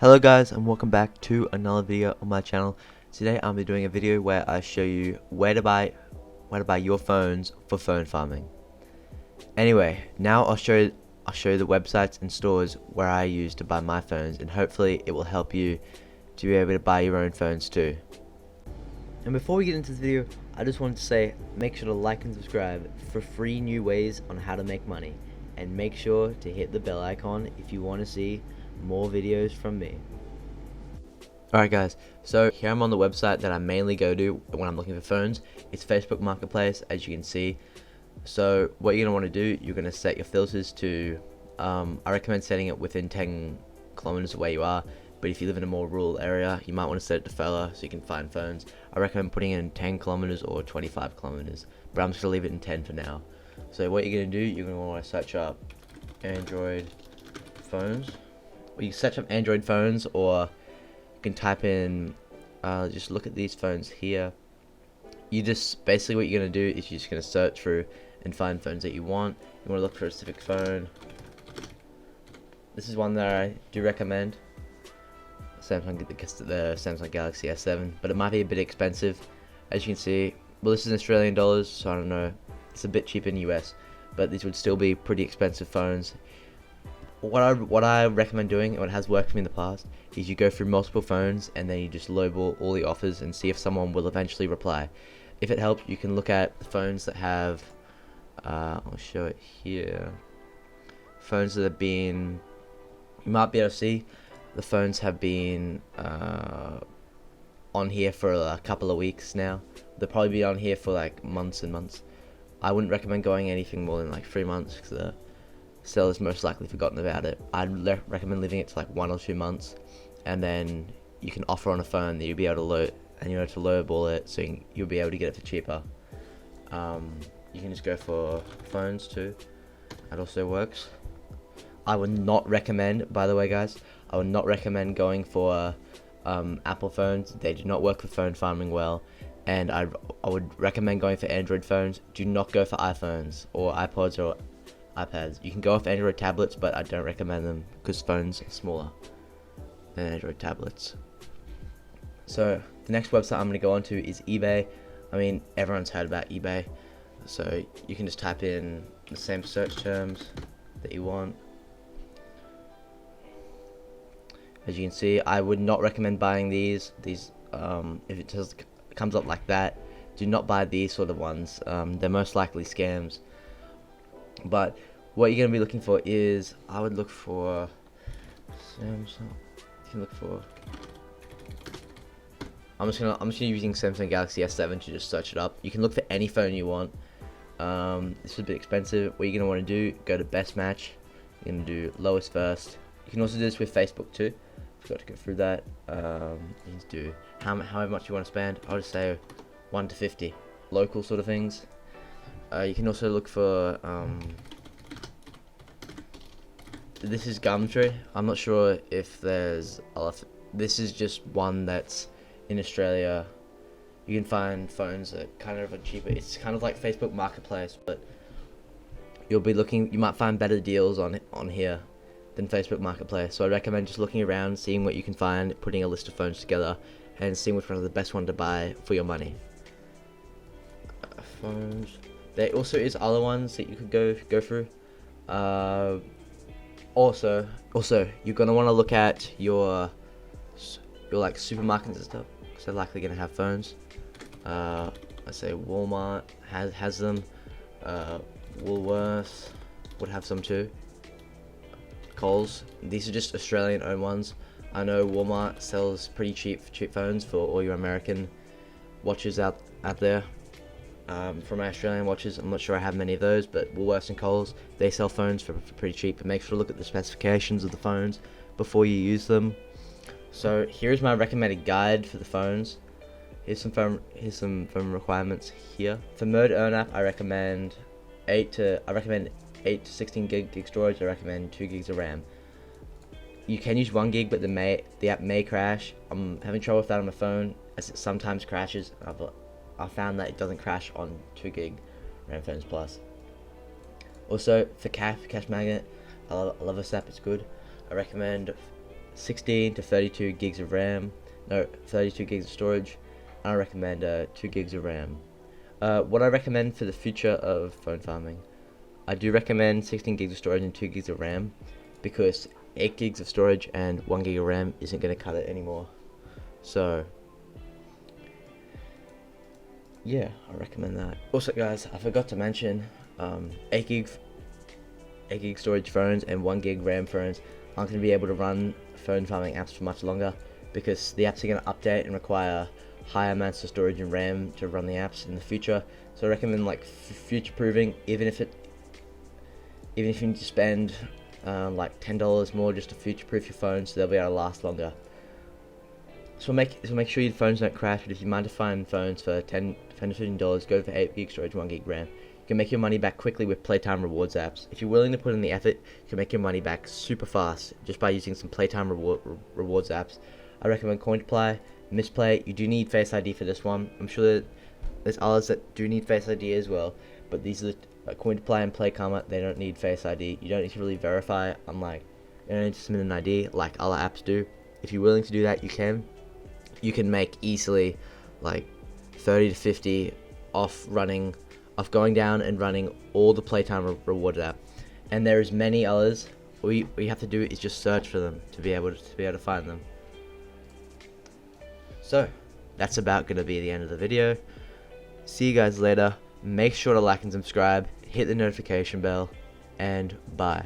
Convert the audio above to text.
Hello guys, and welcome back to another video on my channel. Today I'll be doing a video where I show you where to buy your phones for phone farming. Anyway, now I'll show you the websites and stores where I use to buy my phones, and hopefully it will help you to be able to buy your own phones too. And before we get into this video, I just wanted to say, make sure to like and subscribe for free new ways on how to make money, and make sure to hit the bell icon if you want to see more videos from me. Alright guys, so here I'm on the website that I mainly go to when I'm looking for phones. It's Facebook Marketplace, as you can see. So what you're going to want to do, you're going to set your filters to, I recommend setting it within 10 kilometers of where you are, but if you live in a more rural area, you might want to set it to further so you can find phones. I recommend putting it in 10 kilometers or 25 kilometers, but I'm just going to leave it in 10 for now. So what you're going to do, you're going to want to search up Android phones. Well, you search up Android phones, or you can type in, just look at these phones here. You just, basically what you're going to do is you're just going to search through and find phones that you want. You want to look for a specific phone. This is one that I do recommend. The Samsung Galaxy S7, but it might be a bit expensive. As you can see, well, this is in Australian dollars, so I don't know. It's a bit cheaper in US, but these would still be pretty expensive phones. What I recommend doing, and what has worked for me in the past, is you go through multiple phones and then you just lowball all the offers and see if someone will eventually reply. If it helps, you can look at the phones that have, I'll show it here, phones that have been, you might be able to see, the phones have been on here for a couple of weeks now. They'll probably be on here for like months and months. I wouldn't recommend going anything more than like 3 months, because the seller's most likely forgotten about it. I'd recommend leaving it to like 1 or 2 months, and then you can offer on a phone that you'll be able to load, and you're able to lowball it, so you'll be able to get it for cheaper. You can just go for phones too. That also works. I would not recommend, by the way guys, I would not recommend going for Apple phones. They do not work for phone farming well, and I would recommend going for Android phones. Do not go for iPhones or iPods or iPads. You can go off Android tablets, but I don't recommend them because phones are smaller than Android tablets. So the next website I'm going to go on to is eBay. I mean, everyone's heard about eBay, so you can just type in the same search terms that you want. As you can see, I would not recommend buying these. If it just comes up like that, do not buy these sort of ones. They're most likely scams. But what you're going to be looking for is, I would look for Samsung. You can look for, I'm just gonna using Samsung Galaxy S7 to just search it up. You can look for any phone you want. This is a bit expensive. What you're going to want to do, go to best match. You're going to do lowest first. You can also do this with Facebook too. Forgot to go through that. You can do however much you want to spend. I'll just say 1 to 50. Local sort of things. You can also look for, this is Gumtree. I'm not sure if there's, this is just one that's in Australia. You can find phones that kind of are cheaper. It's kind of like Facebook Marketplace, but you'll be looking, you might find better deals on here than Facebook Marketplace. So I recommend just looking around, seeing what you can find, putting a list of phones together, and seeing which one is the best one to buy for your money. Phones. There also is other ones that you could go through. Also, you're gonna want to look at your like supermarkets and stuff, because they're likely gonna have phones. Let's say Walmart has them. Woolworths would have some too. Coles. These are just Australian-owned ones. I know Walmart sells pretty cheap phones for all your American watches out there. For my Australian watches, I'm not sure I have many of those, but Woolworths and Coles, they sell phones for pretty cheap. But make sure to look at the specifications of the phones before you use them. So here's my recommended guide for the phones. Here's some phone requirements here. For Mode Earn app, I recommend 8 to 16 gig storage. I recommend 2 gigs of RAM. You can use 1 gig, but the app may crash. I'm having trouble with that on my phone, as it sometimes crashes. I found that it doesn't crash on 2 gig RAM phones plus. Also, for Cash Magnet, I love this app, it's good. I recommend 16 to 32 gigs of RAM, no, 32 gigs of storage. I recommend 2 gigs of RAM. What I recommend for the future of phone farming, I do recommend 16 gigs of storage and 2 gigs of RAM, because 8 gigs of storage and 1 gig of RAM isn't going to cut it anymore. So yeah, I recommend that. Also guys, I forgot to mention 8 gig storage phones and 1 gig RAM phones aren't going to be able to run phone farming apps for much longer, because the apps are going to update and require higher amounts of storage and RAM to run the apps in the future. So I recommend like future proofing, even if you need to spend like $10 more just to future proof your phone so they'll be able to last longer. So make sure your phones don't crash. But if you mind to find phones for $10 to $15, go for 8 gig storage, 1 gig RAM. You can make your money back quickly with Playtime Rewards apps. If you're willing to put in the effort, you can make your money back super fast just by using some Playtime Rewards apps. I recommend Cointplay, Misplay. You do need Face ID for this one. I'm sure that there's others that do need Face ID as well, but these are Cointplay and PlayKarma. They don't need Face ID. You don't need to really verify, unlike you don't need to submit an ID like other apps do. If you're willing to do that, you can. You can make easily like 30 to 50 off going down and running all the Playtime Rewards app. And there's many others. All you have to do is just search for them to be able to find them. So that's about gonna be the end of the video. See you guys later. Make sure to like and subscribe, hit the notification bell, and bye.